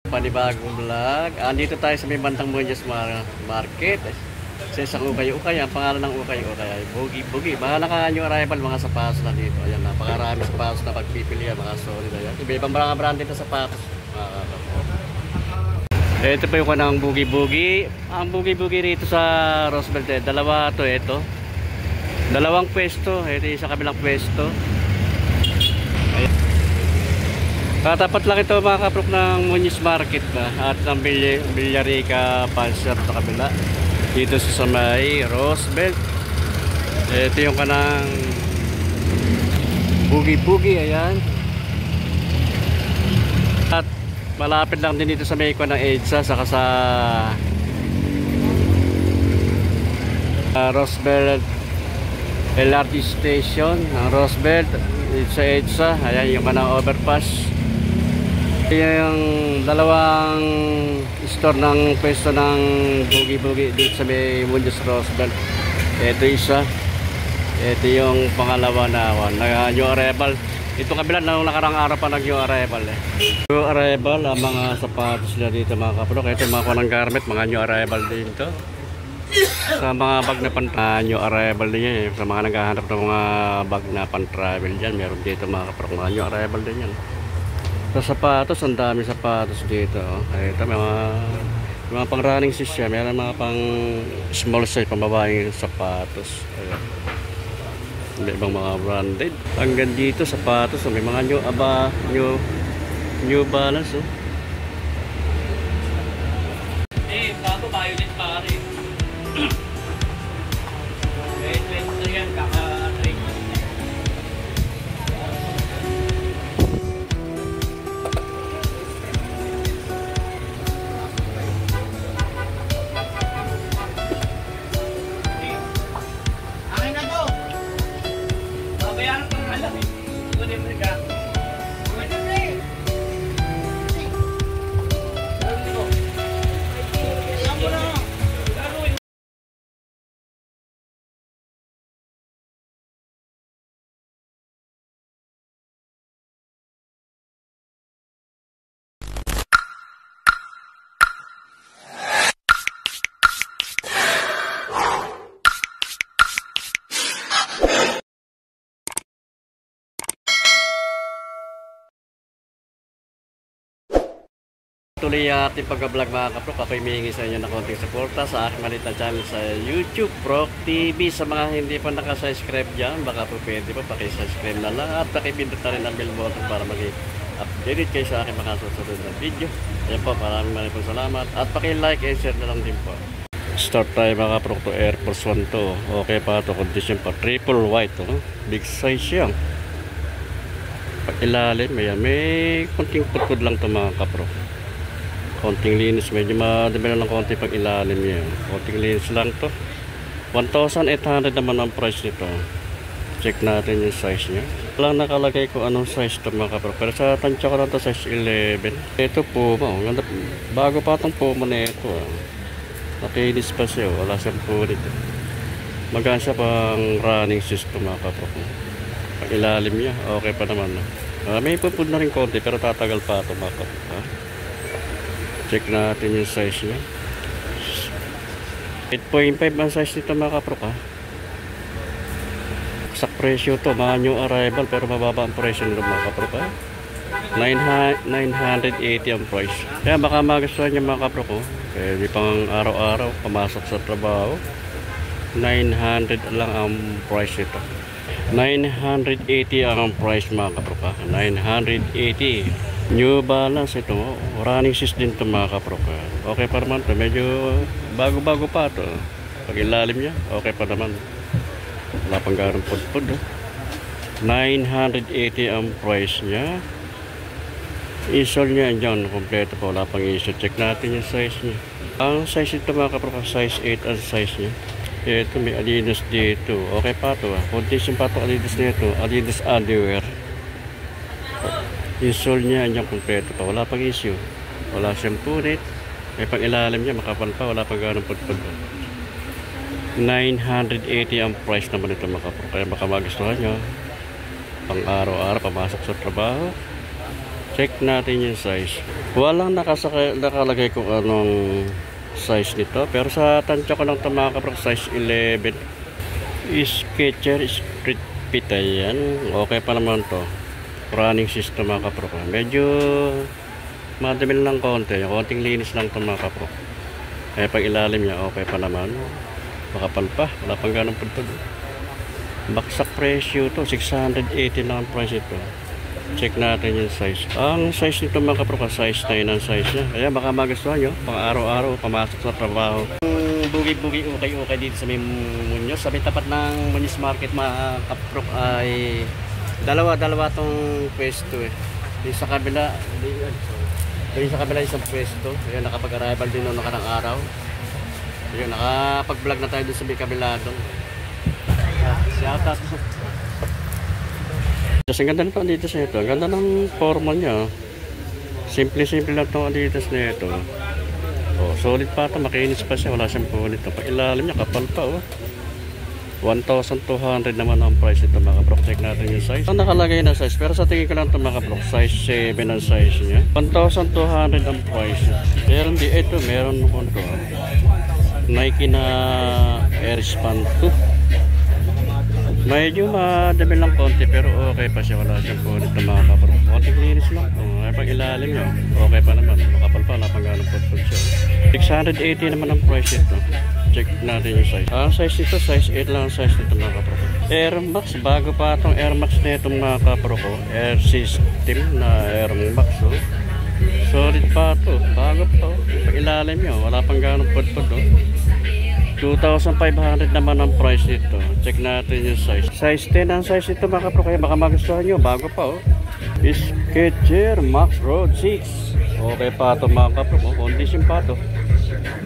Panibagong vlog. Andito tayo sa may bandang Muñoz Market. Sa isang ukay-ukay. Ang pangalan ng ukay-ukay ay Bugi-Bugi. Bahala ka nyo arrival mga sapatos na dito. Ayan, napakarami sapatos na pagpipilian mga solid. Ayan. Iba-ibang mga brand dito sapatos. Ito po yung kanang Bugi-Bugi. Ang Bugi-Bugi rito sa Roosevelt. Dalawa to ito. Dalawang pwesto. Ito yung sa kabilang pwesto. Katapat lang ito mga kaprok ng Muñoz Market at ng Villarica Panser sa kabila dito sa may Roosevelt. Ito yung kanang Bugi-Bugi, ayan. At malapit lang din dito sa may kanang EDSA saka sa Roosevelt LRT station ng Roosevelt sa EDSA. Ayan yung kanang overpass. Yung dalawang store ng pwesto ng Bugi-Bugi dito sa may Muñoz Roosevelt. Ito isa. Ito yung pangalawa na new arrival. Ito kabila na nakarang araw pa nag new arrival New arrival ang mga sapatos nila dito mga kaprok. Ito mga kunang garment, mga new arrival din to. Sa mga bag na new arrival din yan. Sa mga naghahanap ng mga bag na pan-travel dyan, meron dito mga kaprok, mga new arrival din yan. Sa sapatos, ang dami sapatos dito. Ito mga pang running shoes siya. Meron mga pang small size, pang babaeng sapatos. Ayan. May ibang mga branded. Hanggang dito sapatos, may mga New Balance. Bago violet pa rin. Ito yan, kaka-drink. Tuloy ang ating pag-vlog mga kaprok. Ako'y humihingi sa inyo ng konting suporta sa aking maliit na channel sa YouTube, Prok TV. Sa mga hindi pa nakasubscribe dyan, baka po pwede po pakisubscribe na lang at pakipindot na rin ang bell button para mag-update kayo sa aking mga susunod na video. Ayan po, maraming pong salamat at paki-like and share na lang din po. Start tayo mga kaprok to Air Force 1 to. Okay pa to, condition pa, triple white to. Big size yan. Pag ilalim, may konting putod lang to mga kaprok. Konting linis, medyo madami lang ng konti pag ilalim niya. Konting linis lang to. 1,800 naman ang price nito. Check natin yung size niya. Lang nakalagay ko anong size to mga kaprok. Pero sa tansya ko lang to size 11. Ito Puma. Bago pa itong Puma na ito. Nakinis pa siya. Wala siyang punit. Magaan siya pang running system mga kaprok. Pag ilalim niya, okay pa naman. May pupud na rin konti pero tatagal pa ito mga kaprok. Check natin yung size niya. 8.5 ang size nito mga kaprok Sa presyo to, mga new arrival pero mababa ang presyo nito mga kaprok 980 ang price. Kaya baka magustuhan niya mga kaprok pwede pang araw-araw pamasok sa trabaho. 900 lang ang price nito. 980 ang price mga kaprok 980. New Balance ito, running shoes din ito mga kaprok. Okay pa naman ito, medyo bago-bago pa ito. Pag ilalim niya, okay pa naman. Wala pang garang pud-pud. 980 ang price niya. Isol niya dyan, kompleto pa, wala pang isol. Check natin yung size niya. Ang size ito mga kaprok, size 8 ang size niya. Ito may Adidas dito. Okay pa ito Condition pa ito Adidas nito, Adidas underwear. Yung sole niya, andyan kompleto pa. Wala pang issue. Wala siyang punit. May pang ilalim niya, makapal pa. Wala pang ganong pudpud. 980 ang price naman ito mga kaprok. Kaya baka magustuhan nyo. Pang araw-araw, pamasok sa trabaho. Check natin yung size. Walang nakalagay kung anong size nito. Pero sa tansya ko lang ito mga kaprok, size 11. Sketcher Street Fit yan. Okay pa naman to. Running system mga kaprok. Medyo madamil lang konti. Konting linis lang ito mga kaprok. Kaya pag ilalim niya, okay pa naman. Makapal pa. Wala pang ganong pulpul. Baksak presyo to. 680 lang ang price ito. Check natin yung size. Ang size nito mga kaprok, size 9 ang size niya. Kaya baka magustuhan nyo. Pang araw-araw, pamasok sa trabaho. Bugi-bugi, okay dito sa may Muñoz. Sa may tapat ng Muñoz Market mga kaprok ay dalawa tong pwesto eh. Yung sa kabila, isang pwesto. Ayun, nakapag-arrival din noong nakarang araw. Ayun, nakapag-vlog na tayo dun sa may kabila doon. Shout out. Ang ganda nito Adidas na ito. Ang ganda ng forma niya. Simple lang itong Adidas na ito. Oh, solid pa ito. Makinis pa siya. Wala siyang punit. Pag ilalim niya, kapal pa. Oh. 1,200 naman ang price ito mga kaprok. Check natin yung size. Ang nakalagay na size. Pero sa tingin ko lang ito mga kaprok. Size 7 ang size niya. 1,200 ang price. Pero hindi ito. Meron ko ito. Nike na Airspan 2. Medyo madami lang konti pero okay pa siya. Wala siyang punit na mga kaprok. Konting linis lang. Ay pag ilalim niya, okay pa naman. Makapal pa, wala pang ganong putput siya. 680 naman ang price ito. Check natin yung size. Ang size nito, size 8 lang ang size nito mga kaprok. Air Max, bago pa itong Air Max na itong mga kaprok. Air System na Air Max. Oh. Solid pa ito. Bago pa. Pag ilalim niya, wala pang ganong putput. 2,500 naman ang price nito. Check natin yung size. Size 10 ang size nito mga kaprok. Kaya baka magustuhan nyo. Bago pa oh. Sketcher Max Road 6. Okay pa ito mga kaprok. Condition pa ito.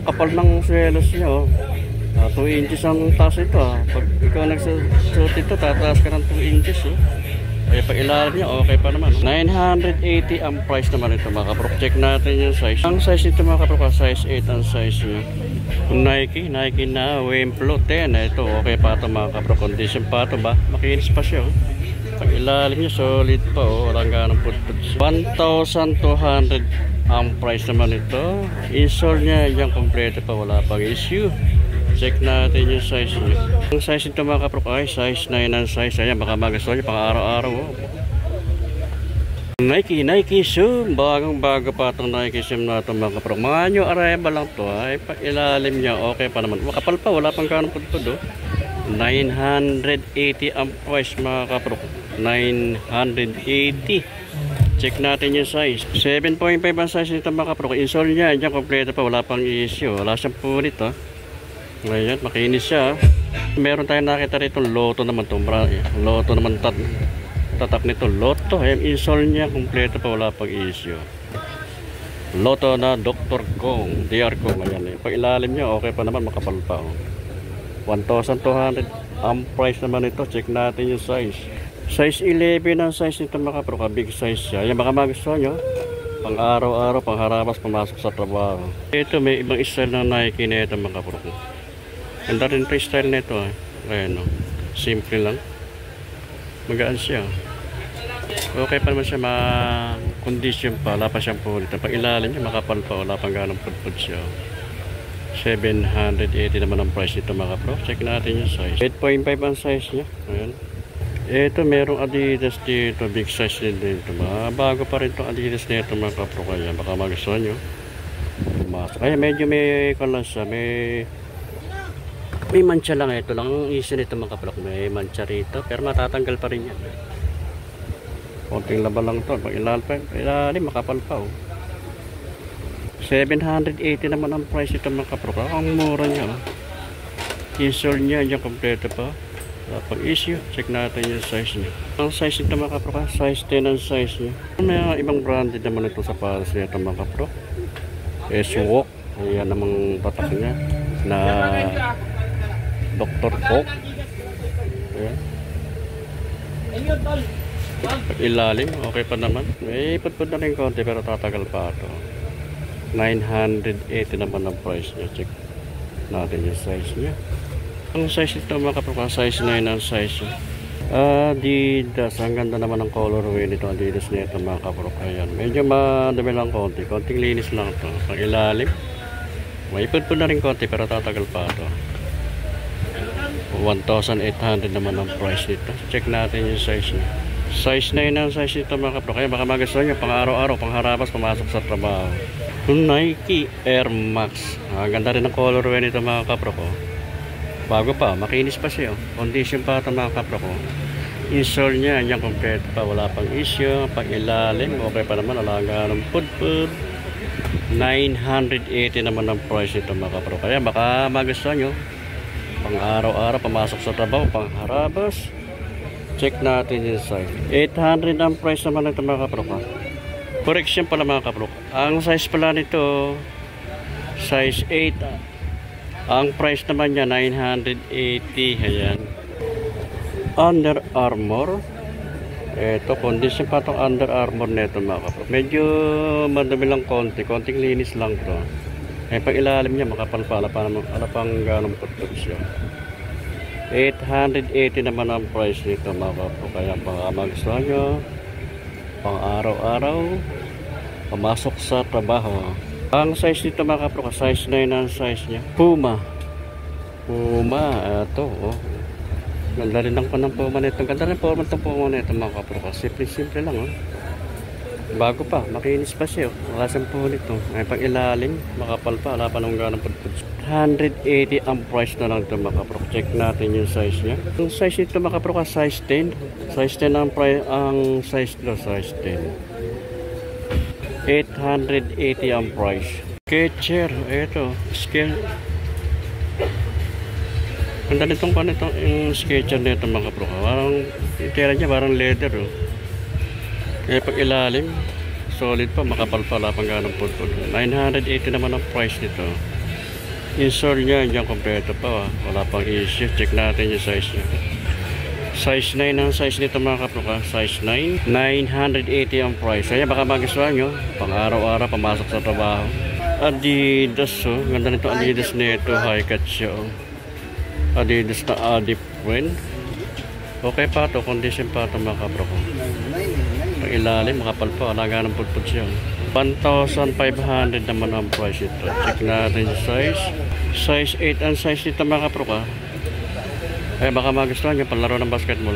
Kapal ng swelos niya oh. 2 inches ang taas ito ah. Pag ikaw nagsusuot ito, tataas ka ng 2 inches oh. Kaya pag ilalim niya, okay pa naman. 980 ang price naman ito mga kaprok. Check natin yung size. Ang size nito mga kaprok, size 8 ang size niya. Nike na Wimplo 10. Ito, okay pa ito mga kaprok. Condition pa ito ba? Makinis pa siya. Oh. Pag ilalim niya, solid pa. Oh. Walang ganang putput. 1,200 ang price naman ito. Insole niya, yung kompleto pa. Wala pang issue. Check natin yung size niya. Ang size nito mga kaprok ay size 9 ang size. Ayan, baka magustuhan niya pang araw-araw. Oh. Nike Zoom. Bago pa itong Nike Zoom na ito mga kaprok. Mga new arrival lang ito. Ay, pag ilalim niya, okay pa naman. Makapal pa, wala pang kanong putpud. 980 ang price mga kaprok. 980. Check natin yung size. 7.5 ang size nito mga kaprok. Insole niya, yan kompleto pa. Wala pang issue. Wala siyang punit. Ngayon, makinis siya. Meron tayong nakita rito. Lotto naman ito. Lotto naman tatak nito. Lotto. Ayan, insole niya. Kompleto pa. Wala pang issue. Lotto na Dr. Kong. DR Kong. Ayan. Pag ilalim niya, okay pa naman. Makapal pa. 1,200 ang price naman ito. Check natin yung size. Size 11 ang size nito mga kaprok. Big size siya. Ayan, baka magustuhan nyo. Pang araw-araw, pang harapas, pumasok sa trabaho. Ito, may ibang style ng Nike na ito mga kaprok. Ganda rin pa style nito. Ayan, simple lang. Magaan siya. Okay pa naman siya, ma-condition pa. Wala pa siyang pulit. Pag ilalim niya, makapal pa. Wala pang ganong putput siya. 780 naman ang price nito mga kaprok. Check natin yung size. 8.5 ang size niya. Ayan. Ito, merong Adidas dito. Big size din dito. Bago pa rin itong Adidas nito mga kaprok. Ayan, baka magustuhan nyo. Ayan, medyo may kalas siya. May mancha lang. Ito lang ang issue nito mga kaprok. May mancha rito. Pero matatanggal pa rin yan. Konting laban lang ito. Pag ilalim, makapal pa. 780 naman ang price ito mga kaprok. Ang mura niya. Insole niya. Yung kompleto pa. Pag issue, check natin yung size niya. Ang size nito mga kaprok, size 10 ang size niya. May ibang branded naman ito sa pares nito mga kaprok. S-Walk, ayan namang tatak niya na Dr. Coke. Ayan. Pag ilalim, okay pa naman. May iputpud na rin konti pero tatagal pa ito. 980 naman ang price niya. Check natin yung size niya. Ang size nito mga kaprok, size 9 ang size niya. Adidas, ang ganda naman ng colorway nito, Adidas nito mga kaprok. Ayan, medyo madami lang konti, konting linis lang to. Pang ilalim, may ipod na rin konti pero tatagal pa to. 1,800 naman ang price nito. Check natin yung size niya. Size 9 ang size nito mga kaprok. Kaya baka magustuhan nyo pang araw-araw, pang harabas, pumasok sa trabaho. Yung Nike Air Max, ang ganda rin ng colorway nito mga kaprok. Bago pa, makinis pa siya. Condition pa ito mga kapro ko. Insole niya, yan kompleto pa. Wala pang issue, pang ilalim. Okay pa naman, alaga ng pudpud. 980 naman ang price ito mga kapro. Kaya baka magustuhan nyo. Pang araw-araw, pamasok sa trabaho, pang harabas. Check natin yung size. 800 ang price naman ito mga kapro ko. Correction pala mga kapro. Ang size pala nito, size 8. Ang price naman niya 980. Ayan. Under Armour. Ito, condition pa itong Under Armour nito mga kapatid. Medyo madumi lang konti. Konting linis lang to. Eh, pag ilalim niya, makapal-pala pa naman. Ala pang ganong putput siya. 880 naman ang price nito mga kapatid. Kaya baka magustuhan nyo. Pang araw-araw. Pamasok sa trabaho. Ang size nito mga kapro, size 9 ang size niya. Puma. Ito, oh. Ganda rin ng panang Puma nito. Ganda rin po ng Puma nito mga kapro. Simple lang, oh. Bago pa, makinis pa siya, oh. Wala siyang po nito. May pang ilalim, makapal pa, wala pa nang ganang pudpud. 180 ang price na lang ito mga kapro. Check natin yung size niya. Yung size nito mga kapro, size 10. Size 10 ang price, ang size nito, size 10. 880 ang price. Skechers, ito, ang ganitong pa nito, yung Skechers nito mga kapro. Parang, itira niya parang leather, oh. Kaya pag ilalim, solid pa, makapal pala pang ganong pudpud. 980 naman ang price nito. Insole niya, hindi kompleto pa, oh. Wala pang issue. Check natin yung size niya. Size 9 ang size nito mga kapro. Size 9, 980 ang price. Kaya baka magustuhan nyo, pang araw-araw, pamasok sa trabaho. Adidas, oh. Ganda nito Adidas nito, high cut siya, oh. Adidas na Adipwen. Okay pa to, condition pa to mga kapro ko. Pag ilalim, makapal pa, alaga ng pudpud siya. 1,500 naman ang price ito. Check natin yung size. Size 8 ang size nito mga kapro ka. Eh baka magustuhan nyo, panlaro ng basketball.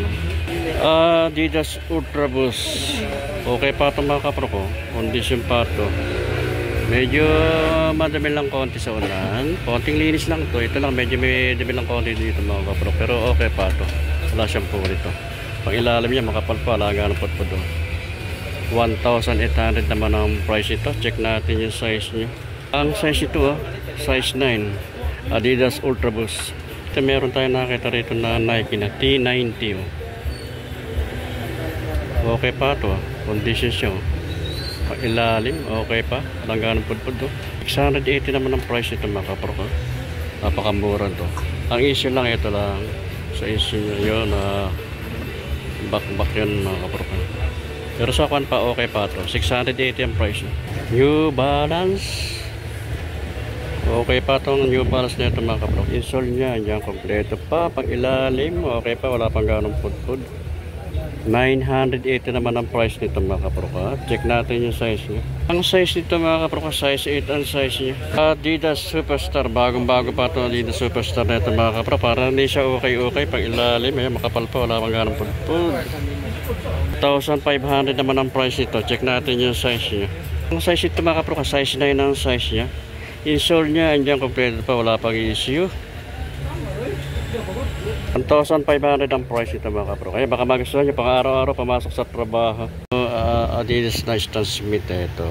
Adidas Ultra Boost. Okay pa ito mga kapro ko. Condition pa ito. Medyo madami lang konti sa unahan. Konting linis lang to. Ito lang, medyo may dami lang konti dito mga kapro. Pero okay pa ito. Wala siyang po rito. Pang ilalim niya, makapal pa. Alaga ng pudpud. 1,800 naman ang price ito. Check natin yung size niya. Ang size ito, size 9. Adidas Ultra Boost. Ito meron tayo nakita rito na Nike na T90. Okay pa ito. Condition siya. Pag ilalim, okay pa. Langganang pudpud. 680 naman ang price ito mga kapro ko. Napakamura to. Ang issue lang ito lang. Sa issue yun na back yun mga kapro ko. Pero sa kwan pa okay pa ito. 680 ang price. New Balance. Okay pa itong New Balance na ito mga kapro. Insole niya, yan kompleto pa. Pang ilalim, okay pa, wala pang ganong pudpud. 980 naman ang price nito mga kapro. Check natin yung size niya. Ang size nito mga kapro, size 8 ang size niya. Adidas Superstar, bagong bago pa itong Adidas Superstar na ito mga kapro. Para hindi siya okay. Pang ilalim, makapal pa, wala pang ganong pudpud. 1,500 naman ang price nito. Check natin yung size niya. Ang size nito mga kapro, size 9 ang size niya. Insole niya, andyan kompleto pa, wala pang issue. 1,500 ang price ito mga kapro. Kaya baka magustuhan nyo pang araw-araw pamasok sa trabaho. Adidas na Stan Smith ito.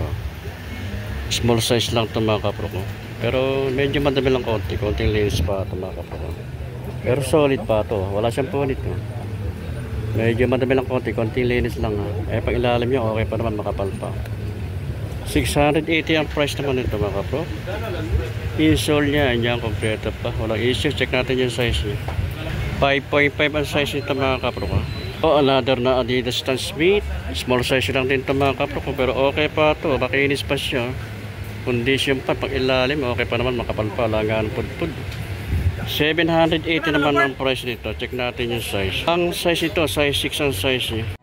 Small size lang ito mga kapro ko. Pero medyo madami lang konti. Konting linis pa ito mga kapro ko. Pero solid pa ito. Wala siyang punit. Medyo madami lang konti. Konting linis lang. Eh pag ilalim niya, okay pa naman, makapal pa. 680 ang price naman ito mga kapro. Insole niya, andyan kompleto pa. Walang issue. Check natin yung size niya. 5.5 ang size nito mga kapro ko. Another na Adidas Stan Smith. Small size lang din ito mga kapro ko. Pero okay pa ito. Makinis pa siya. Condition pa. Pag ilalim, okay pa naman. Makapal pa. Langaan pudpud. 780 naman ang price nito. Check natin yung size. Ang size ito, size 6 ang size niya.